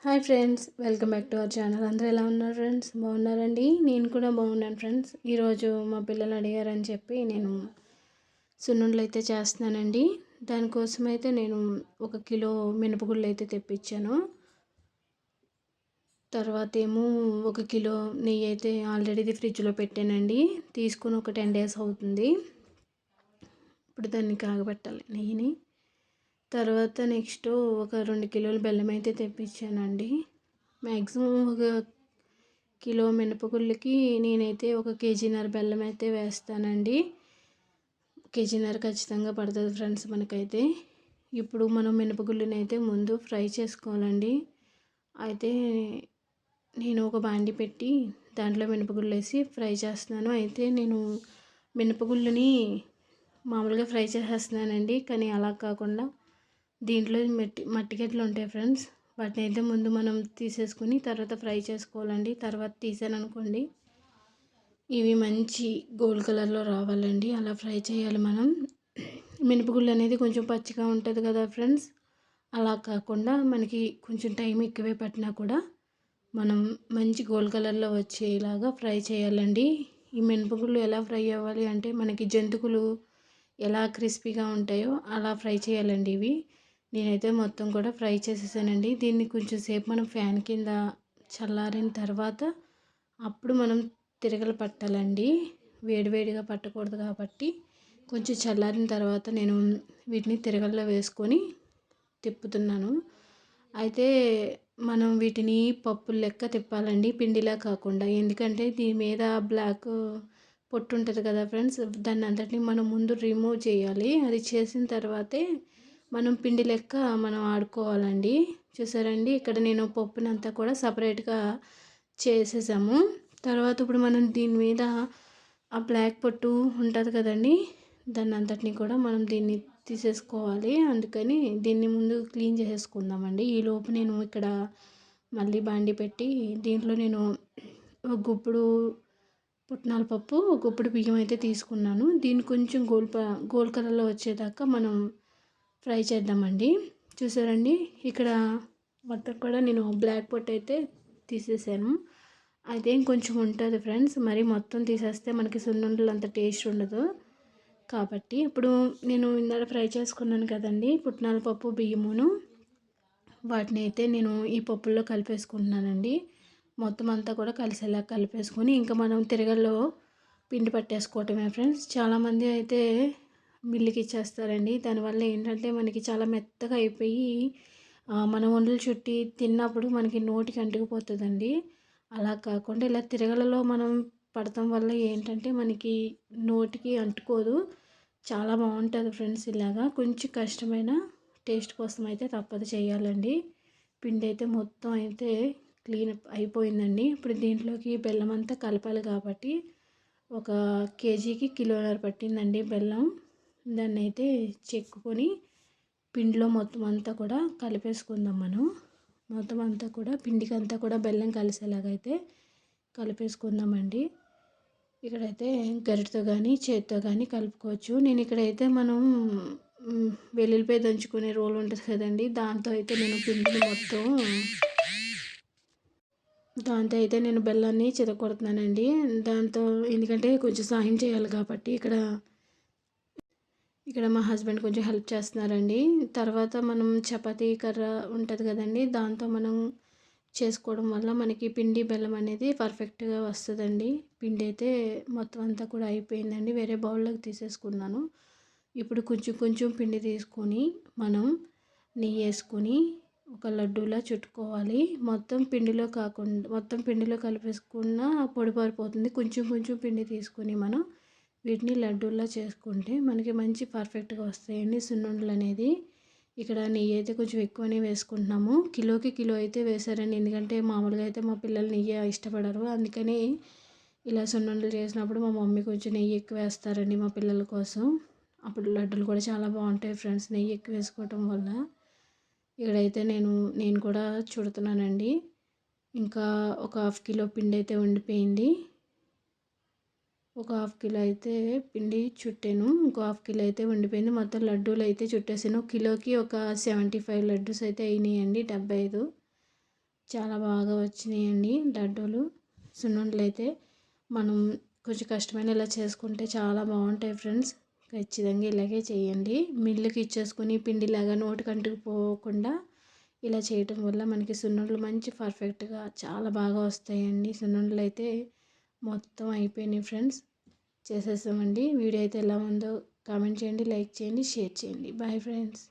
Hi friends, welcome back to our channel. అందరూ ఎలా ఉన్నారు ఫ్రెండ్స్? బాగున్నారండి? నేను కూడా బాగున్నాను ఫ్రెండ్స్. ఈరోజు మా పిల్లలు అడిగారని చెప్పి నేను సున్నుండలు అయితే చేస్తున్నానండి. దానికోసం అయితే నేను 1 కిలో మినపగుళ్ళు అయితే తెప్పించాను. తర్వాత ఏమో 1 కిలో నెయ్యి అయితే ఆల్రెడీ ఫ్రిడ్జ్లో పెట్టానండి. తీసుకుని ఒక 10 days అవుతుంది. ఇప్పుడు దాన్ని కాగబెట్టాలి నెయ్యిని. తర్వాత నెక్స్ట్ ఒక 2 కిలోల బెల్లం అయితే తెప్పించానండి. మ్యాక్సిమం 1 కిలో మినపగుళ్ళకి నేనైతే 1 కేజీన్నర బెల్లం అయితే వేస్తానండి. కేజీన్నర ఖచ్చితంగా పడుతుంది ఫ్రెండ్స్ మనకైతే. ఇప్పుడు మనం మినపగుళ్ళని అయితే ముందు ఫ్రై చేసుకోవాలండి. అయితే నేను ఒక బాండి పెట్టి దాంట్లో మినపగుళ్ళు వేసి ఫ్రై చేస్తున్నాను. అయితే నేను మినపగుళ్ళని మామూలుగా ఫ్రై చేసేస్తున్నానండి, కానీ అలా కాకుండా దీంట్లో మట్టి గడ్డలు ఉంటాయి ఫ్రెండ్స్. వాటిని అయితే ముందు మనం తీసేసుకుని తర్వాత ఫ్రై చేసుకోవాలండి. తర్వాత తీసాను అనుకోండి, ఇవి మంచి గోల్డ్ కలర్లో రావాలండి. అలా ఫ్రై చేయాలి మనం. మినపగుళ్ళు అనేది కొంచెం పచ్చిగా ఉంటుంది కదా ఫ్రెండ్స్. అలా కాకుండా మనకి కొంచెం టైం ఎక్కువే పట్టినా కూడా మనం మంచి గోల్డ్ కలర్లో వచ్చేలాగా ఫ్రై చేయాలండి. ఈ మినపగుళ్ళు ఎలా ఫ్రై అవ్వాలి అంటే మనకి జంతుకులు ఎలా క్రిస్పీగా ఉంటాయో అలా ఫ్రై చేయాలండి ఇవి. నేనైతే మొత్తం కూడా ఫ్రై చేసేసానండి. దీన్ని కొంచెం సేపు మనం ఫ్యాన్ కింద చల్లారిన తర్వాత అప్పుడు మనం తిరగలు పట్టాలండి. వేడివేడిగా పట్టకూడదు కాబట్టి కొంచెం చల్లారిన తర్వాత నేను వీటిని తిరగల్లో వేసుకొని తిప్పుతున్నాను. అయితే మనం వీటిని పప్పుల లెక్క తిప్పాలండి, పిండిలా కాకుండా. ఎందుకంటే దీని మీద బ్లాక్ పొట్టు ఉంటుంది కదా ఫ్రెండ్స్, దాన్ని అంతటిని మనం ముందు రిమూవ్ చేయాలి. అది చేసిన తర్వాతే మనం పిండి లెక్క మనం ఆడుకోవాలండి. చూసారండి, ఇక్కడ నేను పప్పునంతా కూడా సపరేట్గా చేసేసాము. తర్వాత ఇప్పుడు మనం దీని మీద ఆ బ్లాక్ పొట్టు ఉంటుంది కదండి, దాన్ని అంతటిని కూడా మనం దీన్ని తీసేసుకోవాలి. అందుకని దీన్ని ముందు క్లీన్ చేసేసుకుందామండి. ఈలోపు నేను ఇక్కడ మళ్ళీ బాండి పెట్టి దీంట్లో నేను ఒక గుప్పుడు పుట్నాల పప్పు, ఒక గుప్పుడు బియ్యం అయితే తీసుకున్నాను. దీన్ని కొంచెం గోల్డ్ కలర్లో వచ్చేదాకా మనం ఫ్రై చేద్దామండి. చూసారండి, ఇక్కడ మొత్తం కూడా నేను బ్లాక్ పొట్టు అయితే తీసేసాను. అయితే ఇంకొంచెం ఉంటుంది ఫ్రెండ్స్, మరి మొత్తం తీసేస్తే మనకి సున్నుండలు అంత టేస్ట్ ఉండదు. కాబట్టి ఇప్పుడు నేను ఇందాక ఫ్రై చేసుకున్నాను కదండి పుట్నాల పప్పు బియ్యమును, వాటిని అయితే నేను ఈ పప్పుల్లో కలిపేసుకుంటున్నానండి. మొత్తం అంతా కూడా కలిసేలా కలిపేసుకొని ఇంకా మనం తిరగల్లో పిండి పట్టేసుకోవటమే ఫ్రెండ్స్. చాలామంది అయితే మిల్లుకి ఇచ్చేస్తారండి. దానివల్ల ఏంటంటే మనకి చాలా మెత్తగా అయిపోయి మనం వంటలు చుట్టి తిన్నప్పుడు మనకి నోటికి అంటుకుపోతుందండి. అలా కాకుండా ఇలా తిరగలలో మనం పడటం వల్ల ఏంటంటే మనకి నోటికి అంటుకోదు. చాలా బాగుంటుంది ఫ్రెండ్స్. ఇలాగా కొంచెం కష్టమైన టేస్ట్ కోసం అయితే తప్పదు చేయాలండి. పిండి అయితే మొత్తం అయితే క్లీన్ అయిపోయిందండి. ఇప్పుడు దీంట్లోకి బెల్లం అంతా కలపాలి కాబట్టి 1 కేజీకి కిలోన్నర పట్టిందండి బెల్లం. దాన్ని అయితే చెక్కుకొని పిండిలో మొత్తం అంతా కూడా కలిపేసుకుందాం మనం. మొత్తం అంతా కూడా పిండికి అంతా కూడా బెల్లం కలిసేలాగైతే కలిపేసుకుందామండి. ఇక్కడైతే గరిటతో కానీ చేతితో కానీ కలుపుకోవచ్చు. నేను ఇక్కడైతే మనం వెల్లుల్లిపాయ దంచుకునే రోల్ ఉంటుంది కదండి, దాంతో అయితే నేను బెల్లాన్ని చితకొడుతున్నానండి. దాంతో ఎందుకంటే కొంచెం సాయం చేయాలి కాబట్టి ఇక్కడ మా హస్బెండ్ కొంచెం హెల్ప్ చేస్తున్నారండి. తర్వాత మనం చపాతీ కర్ర ఉంటుంది కదండి, దాంతో మనం చేసుకోవడం వల్ల మనకి పిండి బెల్లం అనేది పర్ఫెక్ట్గా వస్తుందండి. పిండి అయితే మొత్తం అంతా కూడా అయిపోయిందండి. వేరే బౌల్లోకి తీసేసుకున్నాను. ఇప్పుడు కొంచెం కొంచెం పిండి తీసుకొని మనం నెయ్యి వేసుకొని ఒక లడ్డూలా చుట్టుకోవాలి. మొత్తం పిండిలో కలిపేసుకున్న పొడి పారిపోతుంది. కొంచెం కొంచెం పిండి తీసుకొని మనం వీటిని లడ్డూలా చేసుకుంటే మనకి మంచి పర్ఫెక్ట్గా వస్తాయండి సున్నుండలు అనేది. ఇక్కడ నెయ్యి అయితే కొంచెం ఎక్కువనే వేసుకుంటున్నాము. కిలోకి కిలో అయితే వేసారండి, ఎందుకంటే మామూలుగా అయితే మా పిల్లలు నెయ్యి ఇష్టపడరు. అందుకని ఇలా సున్నుండలు చేసినప్పుడు మా మమ్మీ కొంచెం నెయ్యి ఎక్కువ వేస్తారండి మా పిల్లల కోసం. అప్పుడు లడ్డూలు కూడా చాలా బాగుంటాయి ఫ్రెండ్స్ నెయ్యి ఎక్కువ వేసుకోవటం వల్ల. ఇక్కడైతే నేను కూడా చుడుతున్నానండి. ఇంకా ఒక 1/2 కిలో పిండి అయితే ఉండిపోయింది. ఒక 1/2 కిలో అయితే పిండి చుట్టాను. ఇంకో 1/2 కిలో అయితే ఉండిపోయింది. మొత్తం లడ్డూలు అయితే చుట్టేసాను. కిలోకి ఒక 75 లడ్డూస్ అయితే అయినాయండి, 75. చాలా బాగా వచ్చినాయండి లడ్డూలు. సున్నుండలు అయితే మనం కొంచెం కష్టమైన ఇలా చేసుకుంటే చాలా బాగుంటాయి ఫ్రెండ్స్. ఖచ్చితంగా ఇలాగే చేయండి. మిల్లుకి ఇచ్చేసుకుని పిండిలాగా నోటికి అంటుకుపోకుండా ఇలా చేయటం వల్ల మనకి సున్నుండలు మంచి పర్ఫెక్ట్గా చాలా బాగా వస్తాయండి. సున్నుండలు అయితే మొత్తం అయిపోయినాయి ఫ్రెండ్స్. చేసేసామండి. వీడియో అయితే ఎలా ఉందో కామెంట్ చేయండి, లైక్ చేయండి, షేర్ చేయండి. Bye friends.